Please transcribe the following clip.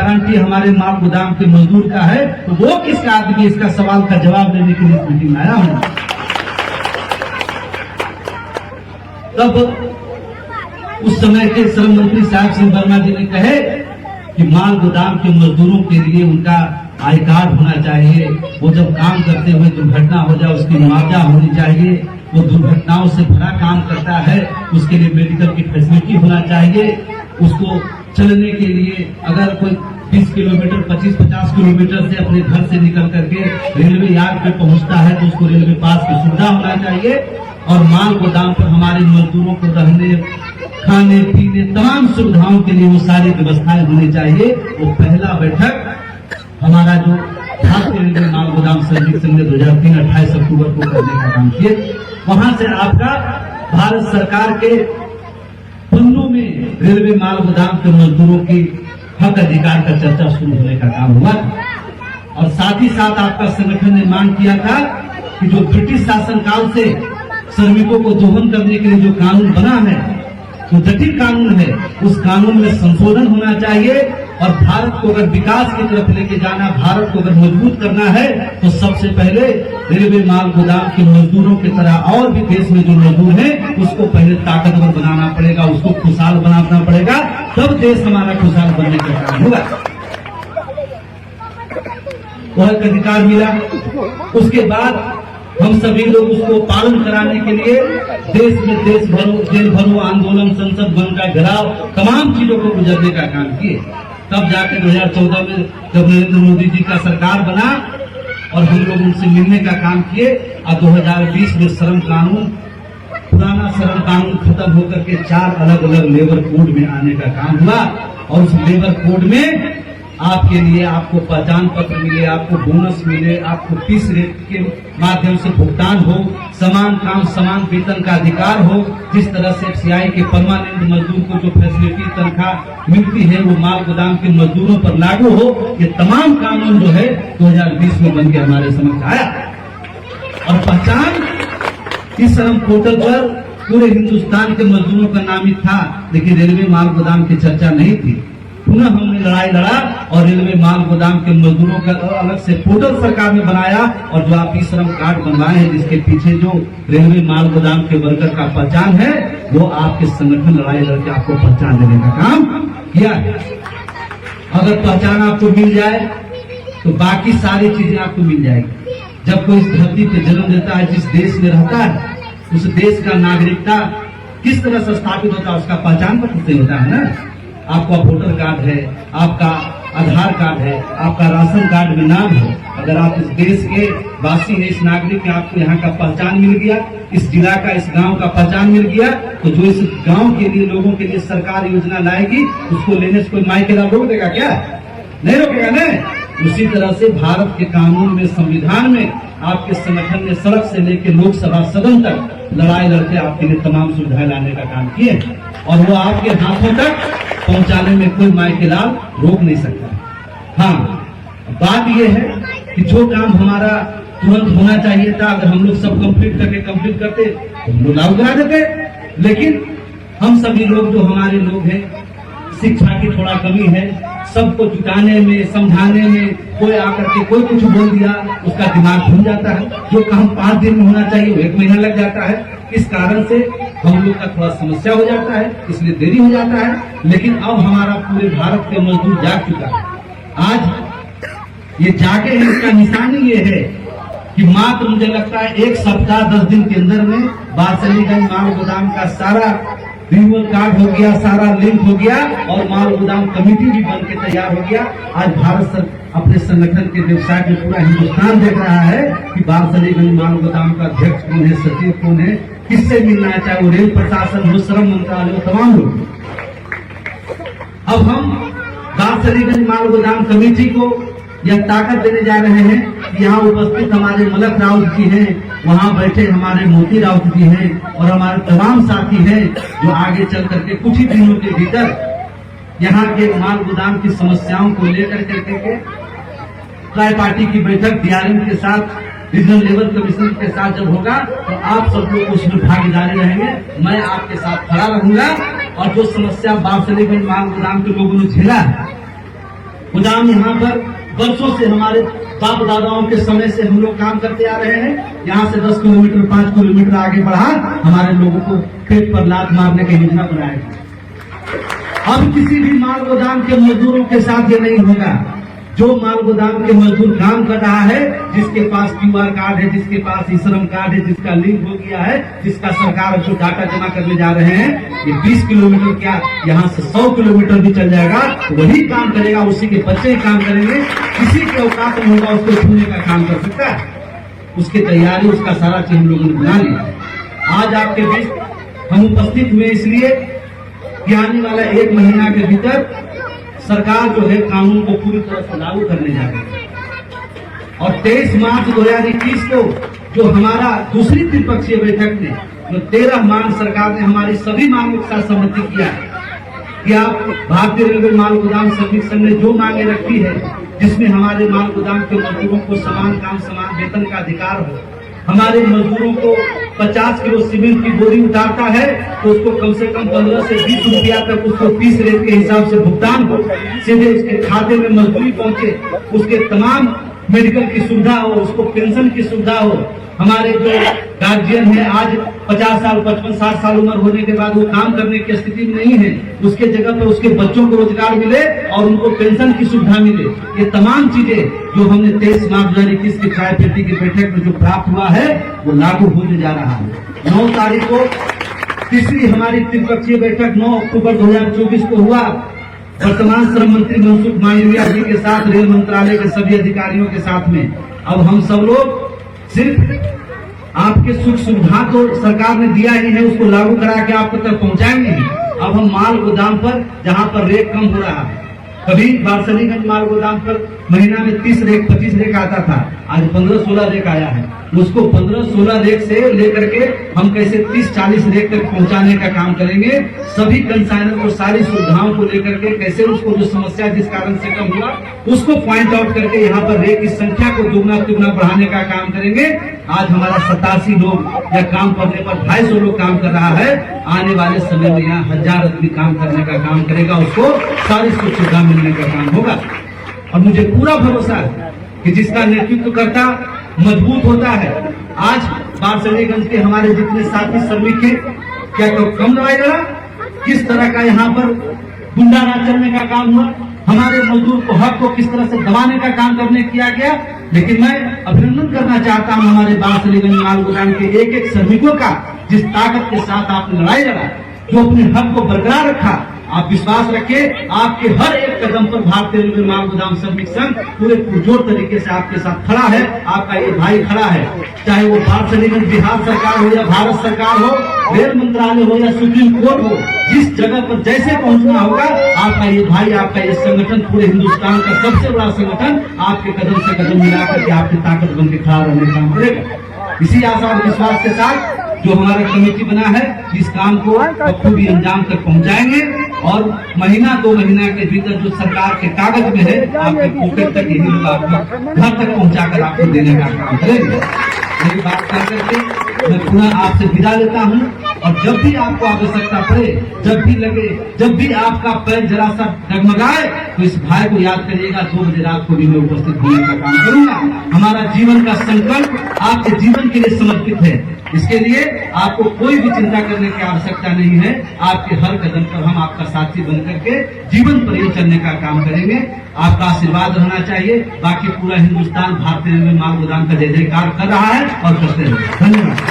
Guarantee हमारे माल गोदाम के मजदूर का है, तो वो किसका आदमी, इसका सवाल का जवाब देने के लिए मीटिंग में आया हूं। तब उस समय के श्रम मंत्री साहब सिंह वर्मा जी ने कहे कि माल गोदाम के मजदूरों के लिए उनका आई कार्ड होना चाहिए, वो जब काम करते हुए दुर्घटना हो जाए उसकी मुआवजा होनी चाहिए, वो दुर्घटनाओं से भरा काम करता है उसके लिए मेडिकल की फैसिलिटी होना चाहिए, उसको चलने के लिए अगर कोई 20 किलोमीटर 25-50 किलोमीटर से अपने घर से निकल करके रेलवे यार्ड पे पहुंचता है तो उसको रेलवे पास की सुविधा होना चाहिए। और माल गोदाम पर हमारे मजदूरों को रहने, खाने पीने तमाम सुविधाओं के लिए वो सारी व्यवस्थाएं होनी चाहिए। वो पहला बैठक हमारा जो भारतीय रेलवे माल गोदाम श्रमिक संघ ने 2003 28 अक्टूबर को करने का काम किए। वहां से आपका भारत सरकार के पन्नों में रेलवे माल गोदाम के मजदूरों की हक अधिकार का चर्चा शुरू होने का काम हुआ। और साथ ही साथ आपका संगठन ने मांग किया था कि जो ब्रिटिश शासन काल से श्रमिकों को दोहन करने के लिए जो कानून बना है, जो जटिल कानून है, उस कानून में संशोधन होना चाहिए। और भारत को अगर विकास की तरफ लेके जाना, भारत को अगर मजबूत करना है, तो सबसे पहले रेलवे माल गोदाम के मजदूरों की तरह और भी देश में जो मजदूर हैं उसको पहले ताकतवर बनाना पड़ेगा, उसको खुशहाल बनाना पड़ेगा, तब देश हमारा खुशहाल बनने का काम होगा। वह अधिकार मिला। उसके बाद हम सभी लोग उसको पालन कराने के लिए देश में देश भरो आंदोलन, संसद भवन का घेराव, तमाम चीजों को गुजरने का काम किए। तब जाकर 2014 में जब नरेंद्र मोदी जी का सरकार बना और हम लोग उनसे मिलने का काम किए, और 2020 में श्रम कानून, पुराना श्रम कानून खत्म होकर के 4 अलग अलग लेबर कोड में आने का काम हुआ। और उस लेबर कोड में आपके लिए आपको पहचान पत्र मिले, आपको बोनस मिले, आपको 30 रेट के माध्यम से भुगतान हो, समान काम समान वेतन का अधिकार हो, जिस तरह से FCI के परमानेंट मजदूर को जो फैसिलिटी तनख्वाह मिलती है वो माल गोदाम के मजदूरों पर लागू हो। ये तमाम कानून जो है 2020 में बन के हमारे समक्ष आया। और पहचान इस श्रम पोर्टल पर पूरे हिंदुस्तान के मजदूरों का नामित था, लेकिन रेलवे माल गोदाम की चर्चा नहीं थी। पुनः हमने लड़ाई लड़ा और रेलवे माल गोदाम के मजदूरों का अलग से पोर्टल सरकार ने बनाया। और जो आप ई श्रम कार्ड बनवाए हैं, जिसके पीछे जो रेलवे माल गोदाम के वर्कर का पहचान है, वो आपके संगठन लड़ाई लड़के आपको पहचान देने का काम किया है। अगर पहचान आपको मिल जाए तो बाकी सारी चीजें आपको मिल जाएगी। जब कोई इस धरती पे जन्म लेता है, जिस देश में रहता है, उस देश का नागरिकता किस तरह से स्थापित होता है, उसका पहचान पत्र से होता है ना। आपका वोटर कार्ड है, आपका आधार कार्ड है, आपका राशन कार्ड में नाम है। अगर आप इस देश के वासी हैं, इस नागरिक के, आपको यहाँ का पहचान मिल गया, इस जिला का, इस गांव का पहचान मिल गया, तो जो इस गांव के लिए, लोगों के लिए सरकार योजना लाएगी, उसको लेने से कोई माई के लाभ रोक देगा क्या? नहीं रोकेगा ना। उसी तरह से भारत के कानून में, संविधान में आपके संगठन ने सड़क से लेकर लोकसभा सदन तक लड़ाई लड़के आपके लिए तमाम सुविधाएं लाने का काम किए, और वो आपके हाथों तक पहुंचाने में कोई माई के लाल रोक नहीं सकता। हाँ, बात यह है कि जो काम हमारा तुरंत होना चाहिए था, अगर हम लोग सब कंप्लीट करते तो हम लोग लागू करा देते। लेकिन हम सभी लोग, जो हमारे लोग हैं, शिक्षा की थोड़ा कमी है, सबको जुटाने में, समझाने में, कोई आकर के कोई कुछ बोल दिया, उसका दिमाग घूम जाता है। जो काम 5 दिन में होना चाहिए वो 1 महीना लग जाता है। इस कारण से हम लोग का थोड़ा समस्या हो जाता है, इसलिए देरी हो जाता है। लेकिन अब हमारा पूरे भारत के मजदूर जाग चुका है। आज ये जागे हैं, इसका निशानी ये है कि मात्र मुझे लगता है 1 सप्ताह 10 दिन के अंदर में बारसलीगंज माल गोदाम का सारा रिन्यूअल कार्ड हो गया, सारा लिंक हो गया, और माल गोदाम कमेटी भी बन के तैयार हो गया। आज भारत सरकार अपने संगठन के व्यवसाय में पूरा हिंदुस्तान देख रहा है कि बारसलीगंज माल गोदाम का अध्यक्ष कौन है, सचिव कौन है, किससे मिलना है, चाहे वो रेल प्रशासन हो, श्रम मंत्रालय हो, तमाम लोग। अब हम बारसलीगंज माल गोदाम कमेटी को यह ताकत देने जा रहे हैं कि यहाँ उपस्थित हमारे मलक राउत जी हैं, वहाँ बैठे हमारे मोती राउत जी हैं, और हमारे तमाम साथी हैं, जो आगे चल करके कुछ ही दिनों के भीतर यहाँ के माल गोदाम की समस्याओं को लेकर करके ट्राई पार्टी की बैठक डीआरएम के साथ, रीजनल लेबर कमीशन के साथ जब होगा, तो आप सब लोग उसमें भागीदारी रहेंगे। मैं आपके साथ खड़ा रहूंगा, और जो समस्या बारसलीगंज माल गोदाम के लोगों ने झेला है, वो गोदाम यहाँ पर वर्षों से हमारे बाप दादाओं के समय से हम लोग काम करते आ रहे हैं। यहाँ से 10 किलोमीटर 5 किलोमीटर आगे बढ़ा हमारे लोगों को पेट पर लात मारने की योजना बनाया। अब किसी भी माल गोदाम के मजदूरों के साथ ये नहीं होगा। जो माल गोदाम के मजदूर काम कर रहा है, जिसके पास QR कार्ड है, जिसके पास ई-श्रम कार्ड है, जिसका लिंक हो गया है, जिसका सरकार जो डाटा जमा करने जा रहे हैं, ये 20 किलोमीटर क्या यहाँ से 100 किलोमीटर भी चल जाएगा, वही काम करेगा, उसी के बच्चे ही काम करेंगे। किसी के औकात में होगा उसको छूने का काम कर सकता है, उसकी तैयारी, उसका सारा चीज हम लोगों ने बना लिया। आज आपके बीच हम उपस्थित हुए इसलिए कि आने वाला 1 महीना के भीतर सरकार जो है कानून को पूरी तरह से लागू करने जा रही है और 23 मार्च 2021 को जो हमारा दूसरी त्रिपक्षीय बैठक में जो 13 मांग सरकार ने हमारी सभी मांगों के साथ सहमति किया है कि आप भारतीय रेलवे माल गोदाम श्रमिक संघ ने जो मांगे रखी है, जिसमें हमारे माल गोदाम के मजदूरों को समान काम समान वेतन का अधिकार हो, हमारे मजदूरों को 50 किलो सीमेंट की बोरी उतारता है तो उसको कम से कम 15 से 20 रुपया तक उसको 30 रेट के हिसाब से भुगतान हो, सीधे उसके खाते में मजदूरी पहुंचे, उसके तमाम मेडिकल की सुविधा हो, उसको पेंशन की सुविधा हो। हमारे जो गार्जियन है आज 50 साल 55-60 साल उम्र होने के बाद वो काम करने की स्थिति में नहीं है, उसके जगह पर उसके बच्चों को रोजगार मिले और उनको पेंशन की सुविधा मिले। ये तमाम चीजें जो हमने 23 मार्च 2021 की ट्राइपेटी की बैठक में जो प्राप्त हुआ है वो लागू होने जा रहा है। 9 तारीख को तीसरी हमारी त्रिपक्षीय बैठक 9 अक्टूबर 2024 को हुआ। वर्तमान श्रम मंत्री मनसुख मांडविया जी के साथ रेल मंत्रालय के सभी अधिकारियों के साथ में अब हम सब लोग सिर्फ आपके सुख सुविधा तो सरकार ने दिया ही है, उसको लागू करा के आपको तक पहुंचाएंगे ही। अब हम माल गोदाम पर जहां पर रेट कम हो रहा है, कभी बारसलीगंज माल गोदाम पर महीना में 30 रेक 25 रेक आता था, आज 15-16 रेक आया है। उसको 15-16 रेक से लेकर के हम कैसे 30-40 रेक तक पहुंचाने का काम करेंगे। सभी कंसाइनर को सारी सुविधाओं को लेकर के कैसे उसको जो समस्या जिस कारण से कम हुआ उसको पॉइंट आउट करके यहाँ पर रेक की संख्या को दुगना तिगुना बढ़ाने का काम करेंगे। आज हमारा 87 लोग या काम करने पर 250 लोग काम कर रहा है, आने वाले समय में यहाँ 1000 आदमी काम करने का काम करेगा, उसको सारी सुविधा मिलने का काम होगा। और मुझे पूरा भरोसा है कि जिसका नेतृत्व करता मजबूत होता है। आज बारसलीगंज के हमारे जितने साथी श्रमिक हैं, क्या कम दवाई लड़ा, किस तरह का यहाँ पर गुंडा राज चलने का काम हुआ, हमारे मजदूर को हक को किस तरह से दबाने का काम करने किया गया। लेकिन मैं अभिनंदन करना चाहता हूँ हमारे बारसलीगंज माल गोदाम के एक एक श्रमिकों का, जिस ताकत के साथ आपने लड़ाई लड़ा, जो अपने हक को बरकरार रखा। आप विश्वास रखिए, आपके हर एक कदम पर भारतीय रेलवे माल गोदाम श्रमिक संघ पूरे पुरजोर तरीके से आपके साथ खड़ा है। आपका ये भाई खड़ा है, चाहे वो बारसलीगंज बिहार सरकार हो या भारत सरकार हो, रेल मंत्रालय हो या सुप्रीम कोर्ट हो, जिस जगह पर जैसे पहुंचना होगा, आपका ये भाई, आपका ये संगठन, पूरे हिंदुस्तान का सबसे बड़ा संगठन आपके कदम से कदम मिलाकर के आपकी ताकत बन के खड़ा रहने का काम करेगा। इसी आशा और विश्वास के साथ जो हमारा कमेटी बना है, इस काम को बखूबी अंजाम तक पहुंचाएंगे और महीना 2 महीना के भीतर जो सरकार के कागज में है, आपके पॉकेट तक यही लोग आपको घर तक पहुंचाकर आपको देने का काम करेंगे। मेरी बात कर करके मैं पुनः आपसे विदा लेता हूं और जब भी आपको आवश्यकता पड़े, जब भी लगे, जब भी आपका पैर जरा सा डगमगाए, तो इस भाई को याद करिएगा। 2 बजे रात को भी मैं उपस्थित होने का काम करूंगा। हमारा जीवन का संकल्प आपके जीवन के लिए समर्पित है। इसके लिए आपको कोई भी चिंता करने की आवश्यकता नहीं है। आपके हर कदम पर हम आपका साथी बन करके जीवन पर्यंत चलने का काम करेंगे। आपका आशीर्वाद रहना चाहिए। बाकी पूरा हिंदुस्तान भारतीय रेलवे माल गोदाम का जय जयकार कर रहा है और करते हैं। धन्यवाद।